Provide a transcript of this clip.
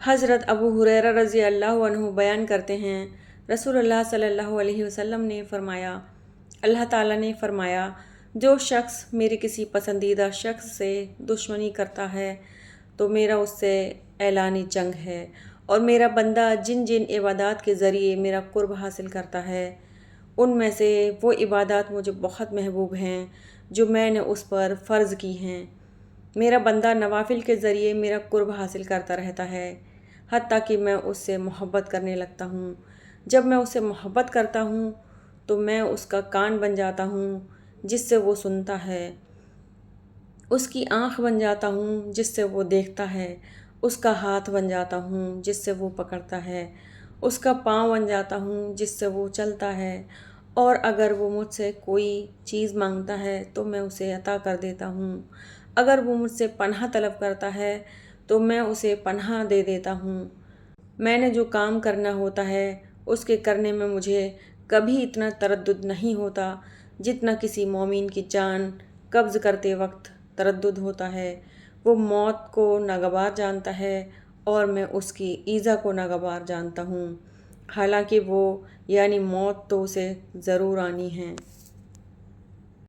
حضرت ابو ہریرہ رضی اللہ عنہ بیان کرتے ہیں، رسول اللہ صلی اللہ علیہ وسلم نے فرمایا، اللہ تعالیٰ نے فرمایا، جو شخص میرے کسی پسندیدہ شخص سے دشمنی کرتا ہے تو میرا اس سے اعلانی جنگ ہے، اور میرا بندہ جن جن عبادات کے ذریعے میرا قرب حاصل کرتا ہے ان میں سے وہ عبادات مجھے بہت محبوب ہیں جو میں نے اس پر فرض کی ہیں۔ میرا بندہ نوافل کے ذریعے میرا قرب حاصل کرتا رہتا ہے حتیٰ کہ میں اس سے محبت کرنے لگتا ہوں۔ جب میں اس سے محبت کرتا ہوں تو میں اس کا کان بن جاتا ہوں جس سے وہ سنتا ہے، اس کی آنکھ بن جاتا ہوں جس سے وہ دیکھتا ہے، اس کا ہاتھ بن جاتا ہوں جس سے وہ پکڑتا ہے، اس کا پاؤں بن جاتا ہوں جس سے وہ چلتا ہے، اور اگر وہ مجھ سے کوئی چیز مانگتا ہے تو میں اسے عطا کر دیتا ہوں۔ اگر وہ مجھ سے پناہ طلب کرتا ہے تو میں اسے پناہ دے دیتا ہوں۔ میں نے جو کام کرنا ہوتا ہے اس کے کرنے میں مجھے کبھی اتنا تردد نہیں ہوتا جتنا کسی مومن کی جان قبض کرتے وقت تردد ہوتا ہے۔ وہ موت کو ناگوار جانتا ہے اور میں اس کی ایذا کو ناگوار جانتا ہوں، حالانکہ وہ یعنی موت تو اسے ضرور آنی ہے۔